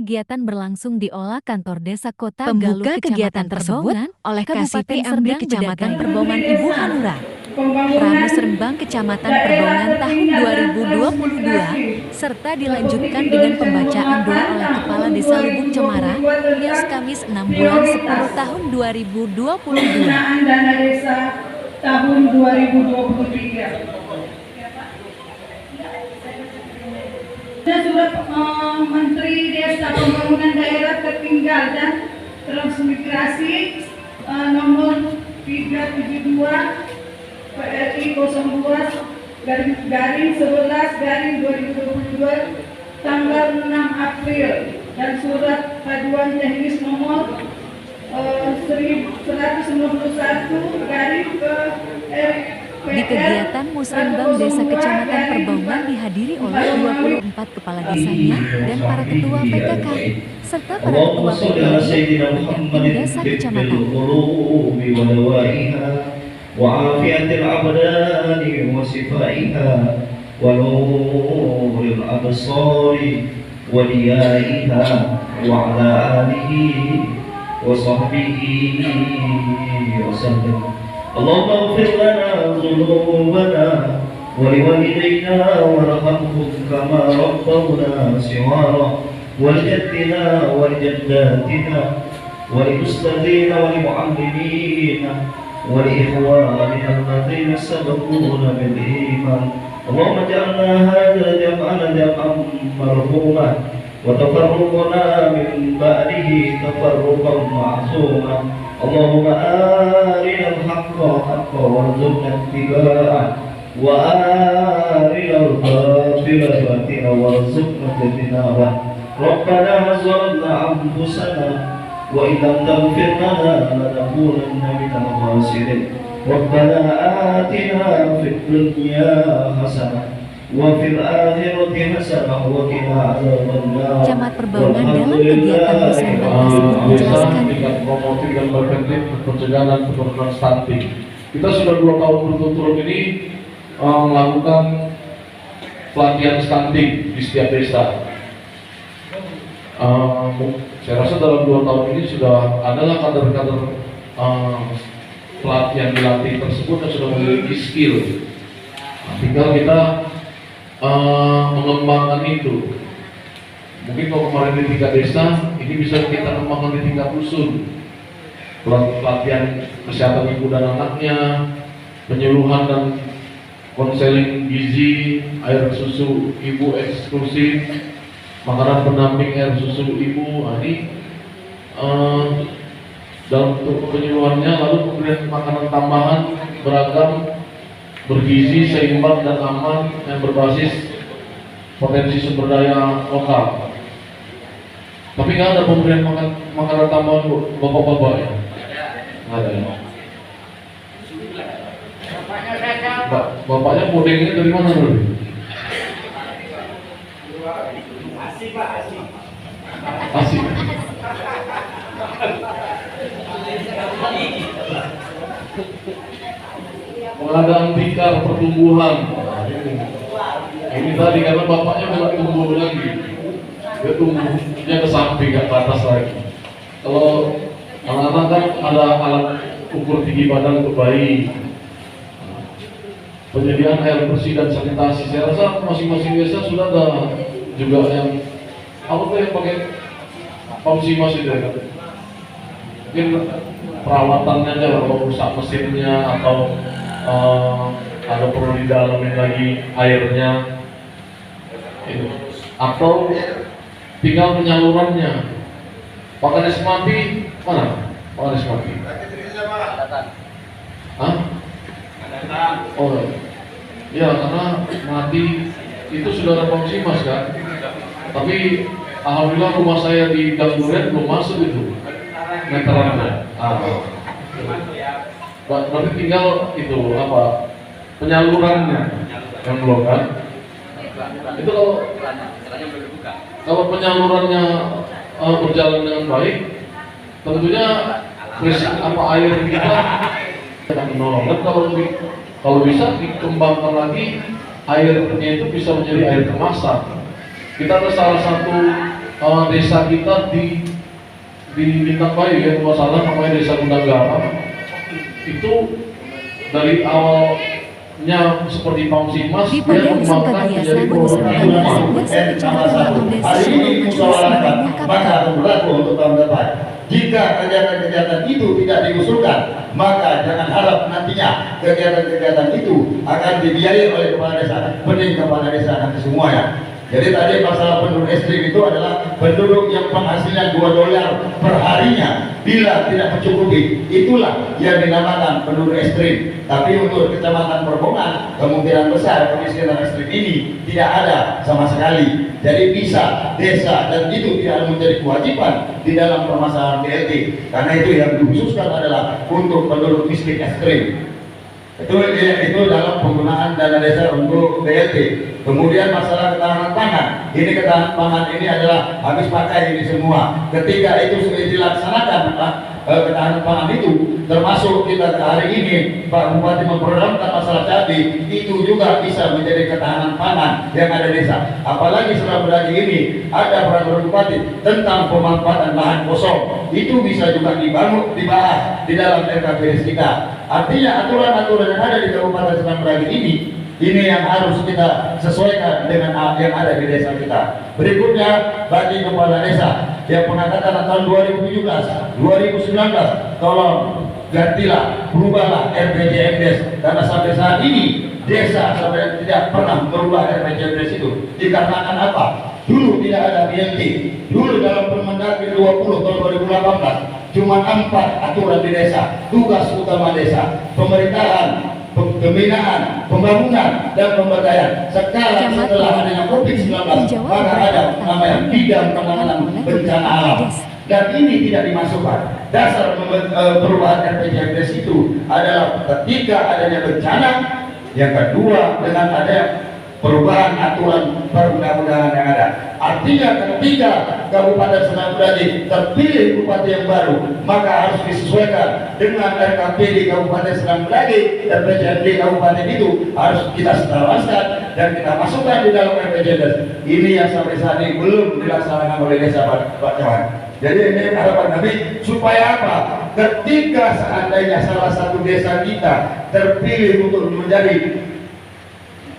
kegiatan berlangsung di Olah Kantor Desa Kota Galuh, Pembuka kegiatan tersebut oleh Kasiti Amri Kecamatan Perbongan Ibu Hanura. Pramus Rembang Kecamatan Perbongan tahun 2022, serta dilanjutkan dengan pembacaan doa oleh Kepala Desa Lubuk Cemara, Yos Kamis 6 bulan 10 tahun 2022. Penggunaan dana desa tahun 2023. Surat Menteri Desa Pembangunan Daerah Tertinggal dan Transmigrasi nomor 372 PRI 02/11/2022 tanggal 6 April dan surat paduan teknis nomor 1191/PRI. Di kegiatan Musrembang Desa Kecamatan Perbongan dihadiri oleh 24 kepala desanya dan para ketua PKK, serta para ketua PKK pendamping desa kecamatan. وعافية الأبدان وشفائها ونور الأبصار وديائها وعلى آله وصحبه وسلم. اللهم اغفر لنا ذنوبنا ولوالدينا وارحمهم كما ربونا صغارا ولجدنا ولجداتنا ولأستاذنا ولمعلمين ولإخواننا الذين سبقونا بالإيمان. اللهم اجعلنا هذا جمعنا جمعا مرحوما وتفرقنا من بعده تفرقا معصوما. اللهم أرنا الحق حقا وارزقنا اتباعه وأرنا الباطل باطلا وارزقنا اجتنابه. ربنا ظلمنا أنفسنا وإن لم تغفر لنا لنكونن من الخاسرين. ربنا آتنا في الدنيا حسنة وفي الآخرة حسنة وقنا عذاب النار. Camat Perbongan dalam kegiatan Musrembang tersebut menjelaskan tingkat promosi dan preventif pencegahan penurunan stunting. Kita sudah 2 tahun berturut-turut ini melakukan pelatihan stunting di setiap desa. Saya rasa dalam 2 tahun ini sudah adalah kader-kader pelatihan dilatih tersebut yang sudah memiliki skill. Tinggal kita mengembangkan itu. Mungkin kalau kemarin di tingkat desa, ini bisa kita kembangkan di tingkat dusun. Pelatihan kesehatan ibu dan anaknya, penyuluhan dan konseling gizi, air susu ibu eksklusif, makanan pendamping air susu ibu. Ini dalam penyuluhannya, lalu kemudian makanan tambahan beragam, bergizi, seimbang dan aman yang berbasis potensi sumber daya lokal. Tapi nggak ada pemberian makanan tambahan bapak-bapak ya? Nggak ada ya? Bapaknya pudingnya dari mana dulu? Asik. Pengadaan tikar pertumbuhan. Ini tadi karena bapaknya nggak tumbuh lagi, dia tumbuhnya ke samping, nggak ke atas lagi. Kalau anak-anak kan ada alat ukur tinggi badan untuk bayi, penyediaan air bersih dan sanitasi. Saya rasa masing-masing desa sudah ada juga yang apa tuh yang pakai pamsimas itu ya. Mungkin perawatannya aja, kalau rusak mesinnya atau ada perlu didalamin lagi airnya itu. Atau tinggal penyalurannya. Pak Kades mati mana? Pak Kades mati. Hah? Oh ya, karena mati itu sudah ada pamsimas kan. Tapi alhamdulillah rumah saya di Gang Duren belum masuk itu meterannya. Berarti tinggal itu apa, penyalurannya yang belum kan? Itu kalau penyalurannya berjalan dengan baik, tentunya apa air kita akan menolong. Dan kalau bisa dikembangkan lagi, airnya itu bisa menjadi air kemasan. Kita ada salah satu desa kita di Bintang Bayu ya, kalau salah namanya Desa Gudang Garam. Itu dari awalnya seperti Pamsimas, Di dia Padang mengembangkan Sangka menjadi Biasa program Mengusung rumah. Desa Kecamatan Desa Hari ini Majelis musyawarahkan mengungkapkan maka akan berlaku untuk tahun depan. Jika kegiatan-kegiatan itu tidak diusulkan, maka jangan harap nantinya kegiatan-kegiatan itu akan dibiayai oleh kepala desa, pening kepala desa nanti semuanya. Jadi tadi masalah penduduk ekstrim itu adalah penduduk yang penghasilan $2 per harinya. Bila tidak mencukupi, itulah yang dinamakan penduduk ekstrim. Tapi untuk Kecamatan Perbongan, kemungkinan besar kemiskinan ekstrim ini tidak ada sama sekali. Jadi bisa desa, dan itu tidak menjadi kewajiban di dalam permasalahan BLT. Karena itu yang dikhususkan adalah untuk penduduk miskin ekstrim. Itu dalam penggunaan dana desa untuk BLT. Kemudian masalah ketahanan pangan. Ini ketahanan pangan ini adalah habis pakai ini semua. Ketika itu sudah dilaksanakan ketahanan pangan itu, termasuk kita hari ini Pak Bupati memprogramkan masalah cabai, itu juga bisa menjadi ketahanan pangan yang ada di desa. Apalagi setelah berarti ini ada peraturan Bupati tentang pemanfaatan lahan kosong, itu bisa juga dibahas di dalam RKPS kita. Artinya aturan-aturan yang ada di Kabupaten Seberang Meragi ini yang harus kita sesuaikan dengan yang ada di desa kita. Berikutnya bagi kepala desa yang pengangkatan tahun 2017, 2019, tolong gantilah, berubahlah RPJMDes, karena sampai saat ini desa sampai tidak pernah merubah RPJMDes itu. Dikarenakan apa? Dulu tidak ada BLT. Dulu dalam Permendagri 20 tahun 2018 cuma 4 aturan di desa, tugas utama desa: pemerintahan, pembinaan, pembangunan, dan pemberdayaan. Sekarang setelah adanya COVID-19, maka ada namanya bidang penanganan bencana alam, dan ini tidak dimasukkan. Dasar perubahan RPJMDes itu adalah ketika adanya bencana, yang kedua dengan adanya perubahan aturan perundang-undangan yang ada. Artinya ketika Kabupaten Seberang Meragi terpilih bupati yang baru, maka harus disesuaikan dengan RKPD Kabupaten Seberang Meragi dan RPJMD Kabupaten itu harus kita selaraskan dan kita masukkan di dalam RPJMD. Ini yang sampai saat ini belum dilaksanakan oleh desa Pak Cawan. Jadi ini harapan kami supaya apa? Ketika seandainya salah satu desa kita terpilih untuk menjadi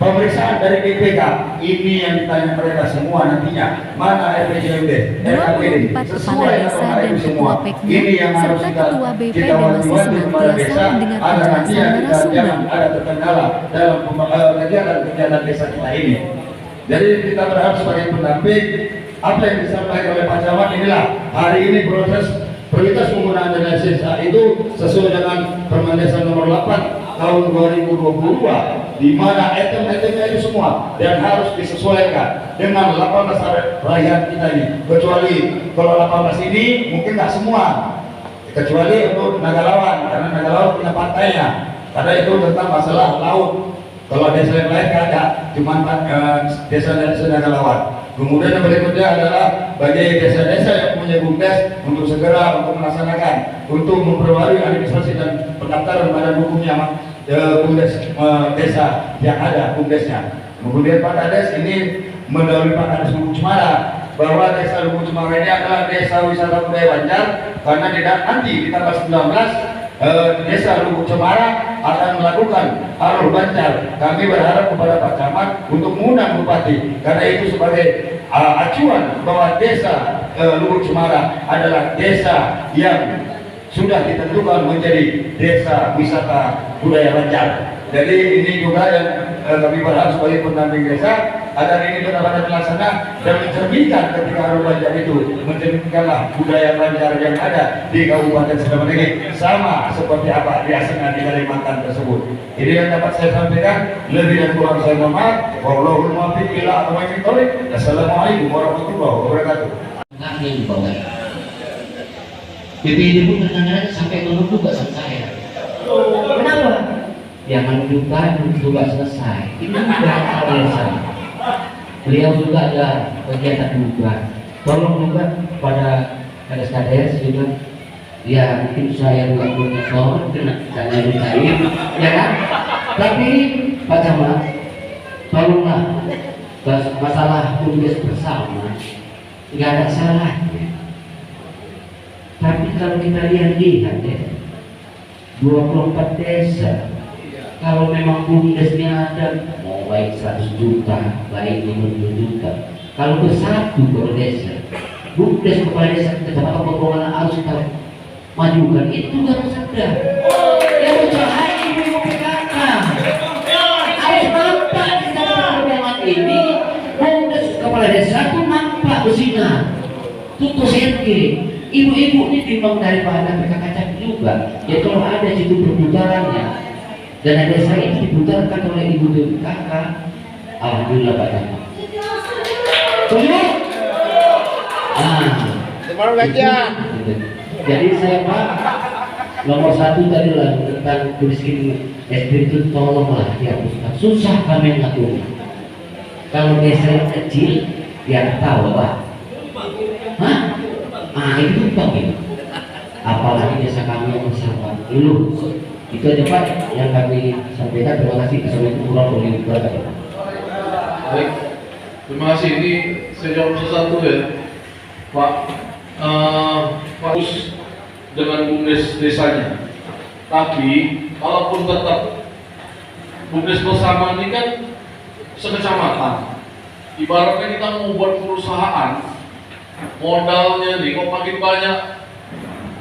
pemeriksaan dari BPK, ini yang ditanya mereka semua nantinya, mana RPJMD, 24 kepala desa dan ketua PEKnya serta ketua BP masih senantiasa mendengar penjelasan narasumber. Ada terkendala dalam kegiatan-kegiatan desa kita ini. Jadi kita berharap sebagai pendamping apa yang disampaikan oleh Pak Camat inilah hari ini prioritas penggunaan dana desa itu sesuai dengan Permendesa nomor 8 tahun 2022, di mana item-itemnya itu semua dan harus disesuaikan dengan 18 raihan kita ini. Kecuali kalau 18 ini mungkin nggak semua, kecuali untuk Nagalawan, karena Nagalawan punya pantainya, karena itu tentang masalah laut. Kalau desa yang lain nggak ada, cuma desa-desa Nagalawan. Kemudian yang berikutnya adalah bagi desa-desa yang punya BUMDes untuk segera untuk melaksanakan, untuk memperbarui administrasi dan pendaftaran badan hukumnya BUMDes desa yang ada BUMDesnya. Kemudian Pak Kades ini mendahului Pak Kades Lubuk Cemara bahwa desa Lubuk Cemara ini adalah desa wisata budaya Banjar, karena nanti di tanggal 19 desa Lubuk Cemara akan melakukan Alur Banjar. Kami berharap kepada Pak Camat untuk mengundang Bupati, karena itu sebagai acuan bahwa desa Lubuk Cemara adalah desa yang sudah ditentukan menjadi desa wisata budaya Banjar. Jadi ini juga yang kami berharap sebagai pendamping desa agar ini benar-benar dilaksanakan dan mencerminkan ketika Alur Banjar itu mencerminkanlah budaya Banjar yang ada di Kabupaten Seberang Meragi sama seperti apa biasanya di Kalimantan tersebut. Ini yang dapat saya sampaikan. Lebih dan kurang saya mohon maaf. Wallahul muwaffiq ila aqwamit thoriq. Assalamualaikum warahmatullahi wabarakatuh. Kami yang dibawa. BPD pun kadang-kadang sampai menurut juga sama saya. Kenapa? Yang menunjukkan juga selesai. Ini juga alasan. Beliau juga ada kegiatan juga. Tolong juga pada kades-kades juga. Ya mungkin saya juga punya soal, misalnya dicari, ya kan? Tapi Pak Camat, tolonglah masalah tugas bersama nggak ada salahnya. Tapi kalau kita lihat-lihat ya, 24 desa, kalau memang BUMDesnya ada, mau baik 100 juta, baik 50 juta, kalau bersatu per desa, BUMDes kepala desa kecamatan Perbongan harus kita majukan, itu harus ada. Yang usaha ibu PKK harus nampak di dalam Perbongan ini, BUMDes kepala desa itu nampak bersinar, tutus RG. Ibu-ibu ini timbang daripada PKK Capil juga. Ya kalau ada situ perputarannya, dan ada saya ini diputarkan oleh ibu PKK, alhamdulillah Pak Camat. Setuju? Jadi saya Pak, nomor 1 tadi lah tentang miskin SD itu tolonglah dihapuskan. Susah kami ngatur. Kalau desa yang kecil, ya tahu Pak. Hah? Itu Pak ya. Apalagi desa kami yang bersama dulu. Itu aja Pak yang kami sampaikan. Terima kasih. Assalamualaikum warahmatullahi wabarakatuh. Baik, terima kasih. Ini saya jawab satu ya, Pak. Fokus dengan BUMDes desanya. Tapi walaupun tetap BUMDes bersama ini kan sekecamatan. Ibaratnya kita mau buat perusahaan, modalnya nih kok makin banyak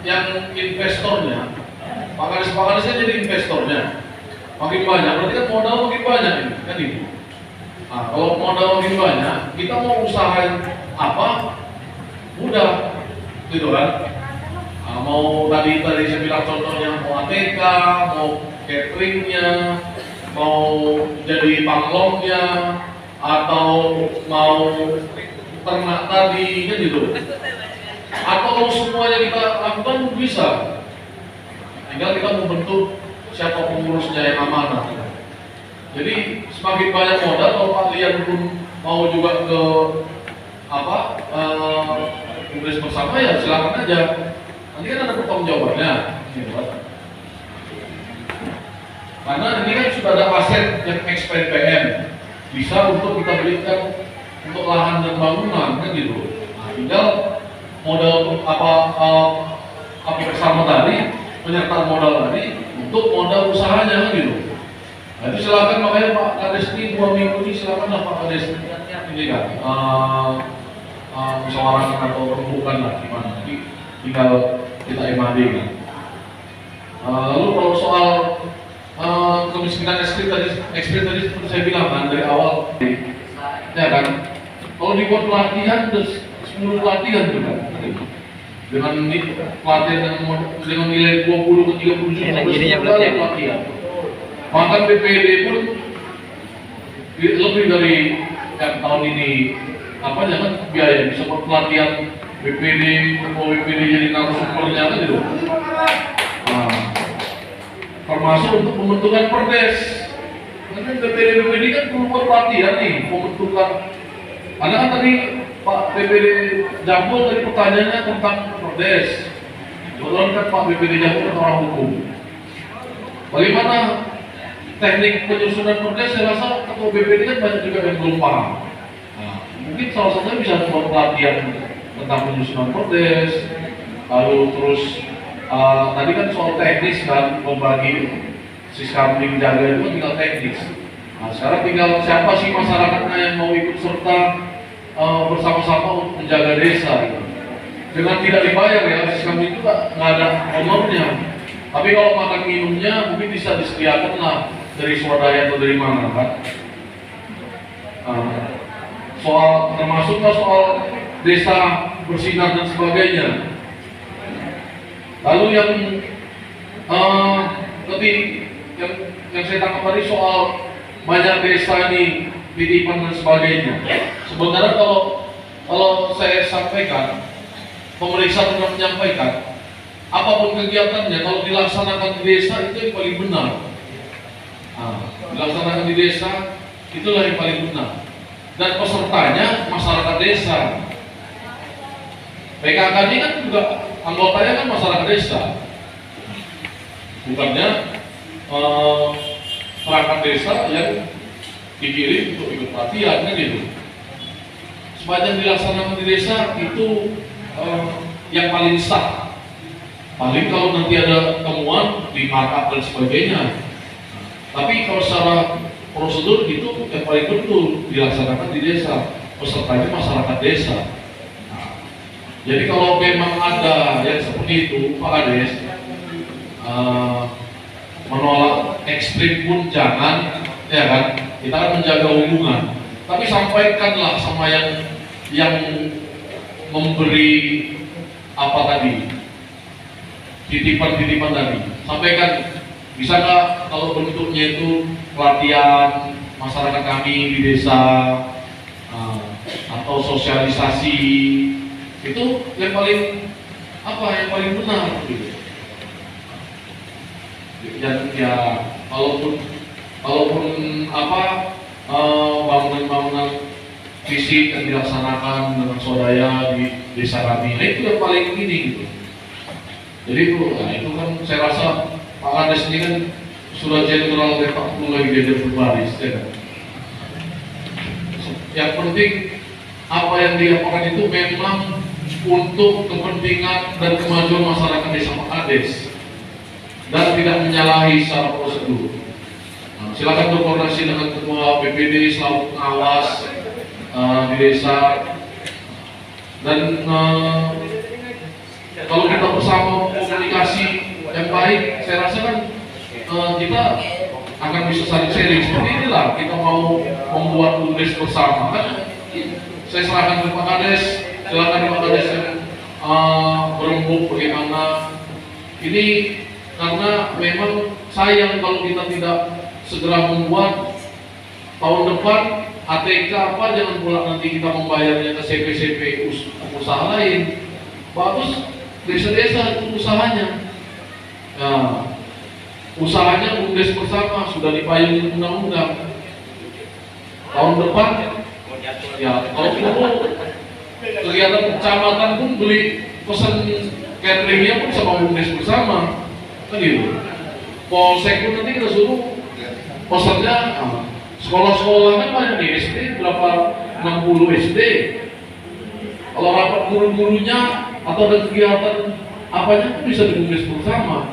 yang investornya, pakaris-pakarisnya jadi investornya makin banyak, berarti kan modal makin banyak ini kan ini. Nah, kalau modal makin banyak, kita mau usahain apa mudah gitu kan. Nah, mau tadi saya bilang contohnya mau ATK, mau cateringnya, mau jadi panglongnya, atau mau ternak tadi kan gitu. Atau kalau semuanya kita lakukan bisa, tinggal kita membentuk siapa pengurusnya yang amanah. Jadi semakin banyak modal, kalau Pak Lian pun mau juga ke BUMDes bersama ya silakan aja. Nanti kan ada pertanggungjawabannya, gitu kan. Karena ini kan sudah ada aset yang ex-PPN, bisa untuk kita berikan untuk lahan dan bangunan kan gitu. Nah, tinggal modal apa bersama tadi, penyertaan modal tadi untuk modal usahanya kan gitu. Nah, itu silakan, makanya Pak Kades ini 2 minggu ini silakan lah Pak Kades ini kan musyawarahkan atau rembukan lah gimana. Jadi tinggal kita MAD kan. Lalu kalau soal kemiskinan ekstrim tadi seperti saya bilang kan dari awal ya kan. Kalau dibuat pelatihan, terus 10 pelatihan juga dengan pelatihan dengan nilai 20 ke 30 juta pelatihan. Bahkan BPD pun lebih dari yang tahun ini jangan biaya bisa buat pelatihan BPD, mau BPD jadi narasumbernya kan gitu. Nah, termasuk untuk pembentukan perdes. Nanti BPD kan perlu buat pelatihan nih pembentukan. Karena kan tadi Pak BPD Jambul tadi pertanyaannya tentang perdes. Kebetulan kan Pak BPD Jambul kan orang hukum. Bagaimana teknik penyusunan perdes? Saya rasa ketua BPD kan banyak juga yang belum paham. Nah, mungkin salah satunya bisa buat pelatihan tentang penyusunan perdes. Lalu terus tadi kan soal teknis kan, membagi siskamling jaga itu tinggal teknis. Nah, sekarang tinggal siapa sih masyarakatnya yang mau ikut serta bersama-sama untuk menjaga desa gitu. Dengan tidak dibayar ya, siskamling itu nggak ada honornya. Tapi kalau makan minumnya mungkin bisa disediakan lah dari swadaya atau dari mana kan. Soal termasuklah soal desa bersinar dan sebagainya. Lalu yang yang saya tangkap tadi soal banyak desa ini titipan dan sebagainya. Sebenarnya kalau saya sampaikan, pemeriksa sudah menyampaikan, apapun kegiatannya kalau dilaksanakan di desa itu yang paling benar. Dilaksanakan di desa itulah yang paling benar. Dan pesertanya masyarakat desa. PKK ini kan juga anggotanya kan masyarakat desa. Bukannya perangkat desa yang dikirim untuk ikut pelatihan kan gitu. sepanjang dilaksanakan di desa itu yang paling sah. Paling kalau nanti ada temuan di markup dan sebagainya. Tapi kalau secara prosedur itu yang paling betul dilaksanakan di desa, pesertanya masyarakat desa. Jadi kalau memang ada yang seperti itu, Pak Kades, menolak ekstrim pun jangan, ya kan? Kita akan menjaga hubungan. Tapi sampaikanlah sama yang memberi apa tadi, titipan-titipan tadi. Sampaikan, bisa nggak kalau bentuknya itu pelatihan masyarakat kami di desa atau sosialisasi, itu yang paling yang paling benar gitu. Dan ya kalaupun bangunan-bangunan fisik yang dilaksanakan dengan swadaya di desa kami, itu yang paling ini gitu. Jadi itu kan saya rasa Pak Kades ini kan sudah jenderal Pak lagi jadi berbaris, ya kan? Yang penting apa yang diapakan itu memang untuk kepentingan dan kemajuan masyarakat desa Pak Kades dan tidak menyalahi secara prosedur. Silakan berkoordinasi dengan ketua BPD selalu pengawas di desa, dan kalau kita bersama komunikasi yang baik, saya rasa kan kita akan bisa saling sharing. Seperti inilah kita mau membuat tugas bersama kan. Saya serahkan ke Pak Kades, silakan Pak Kades yang berembuk bagaimana ini, karena memang sayang kalau kita tidak segera membuat tahun depan ATK jangan pula nanti kita membayarnya ke CP-CP usaha lain. Bagus desa-desa itu usahanya. Nah, usahanya BUMDes bersama sudah dipayungi undang-undang. Tahun depan ya kalau perlu kegiatan kecamatan pun beli pesan cateringnya pun sama BUMDes bersama kan gitu. Polsek pun nanti kita suruh pesannya sekolah-sekolah kan banyak di SD, berapa 60 SD. Kalau rapat guru-gurunya atau ada kegiatan apanya pun bisa ditulis bersama.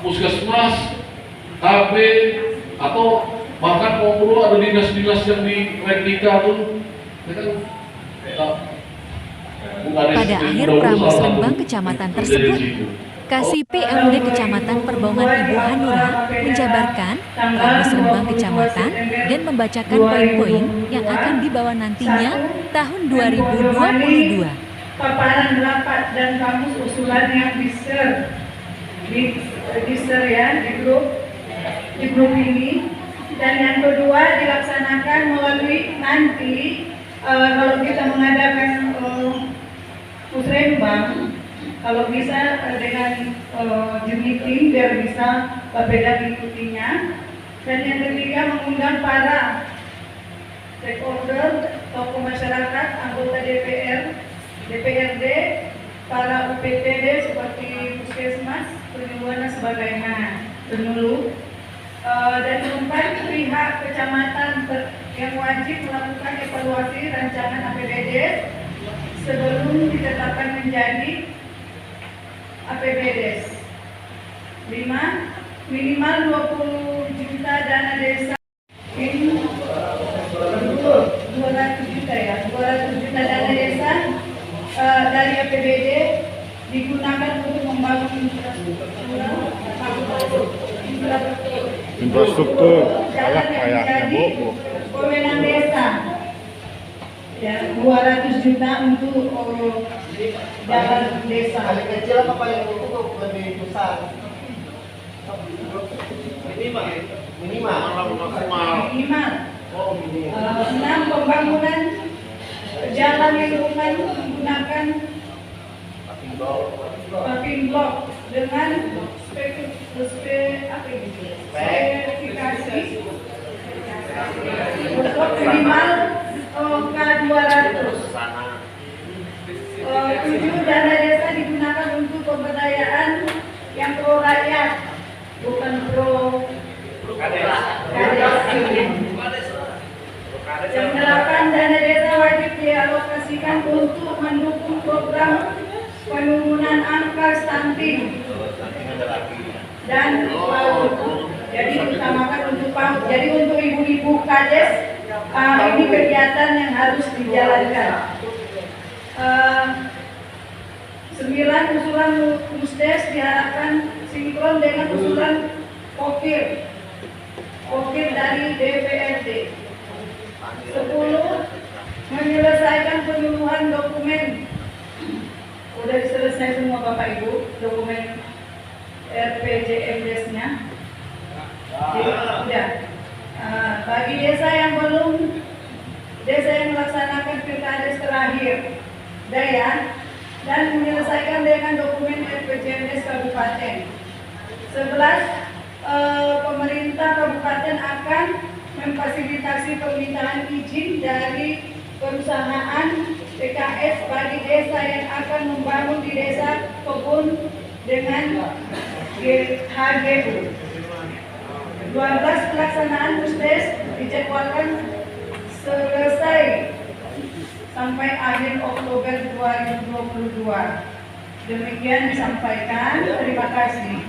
Puskesmas, KB, atau bahkan kalau perlu ada dinas-dinas yang di replika tuh, Pada akhir Pramus Rembang Kecamatan tersebut, Kasih PMD Kecamatan Perbaungan Ibu Hanura menjabarkan Pramus Rembang Kecamatan dan membacakan poin-poin yang akan dibawa nantinya tahun 2022. Paparan rapat dan kamus usulan yang di-share ya di grup ini. Dan yang kedua dilaksanakan melalui nanti kalau kita mengadakan musrembang, kalau bisa dengan Zoom meeting biar bisa berbeda mengikutinya. Dan yang ketiga mengundang para stakeholder, tokoh masyarakat, anggota DPR, DPRD, para UPTD seperti Puskesmas, Penyuluhan dan sebagainya, dan keempat pihak kecamatan yang wajib melakukan evaluasi rancangan APBD sebelum ditetapkan menjadi APBD. 5. Minimal 20 juta dana desa. Ini 200 juta ya, 200 juta dana desa dari APBD digunakan untuk membangun infrastruktur jalan yang menjadi kewenangan desa. Ya, 200 juta untuk jalan desa. Paling kecil apa yang untuk lebih besar? Minimal. Oh, minimal. 6. Pembangunan jalan lingkungan menggunakan paving block dengan spesifikasi untuk minimal K200. 7. Dana desa digunakan untuk pemberdayaan yang pro rakyat, bukan pro kades. untuk mendukung program penurunan angka stunting dan PAUD. Jadi diutamakan untuk PAUD. Jadi untuk ibu-ibu kades, ini kegiatan yang harus dijalankan. 9 usulan Musdes diharapkan sinkron dengan usulan Pokir dari DPRD. 10. Menyelesaikan penyuluhan dokumen. Sudah selesai semua Bapak Ibu dokumen RPJMDes-nya. Sudah. Bagi desa yang belum, desa yang melaksanakan pilkades terakhir daya dan menyelesaikan dengan dokumen RPJMDes Kabupaten. 11. Pemerintah kabupaten akan memfasilitasi permintaan izin dari perusahaan PKS bagi desa yang akan membangun di desa kebun dengan HGU. 12. Pelaksanaan Musdes dijadwalkan selesai sampai akhir Oktober 2022. Demikian disampaikan. Terima kasih.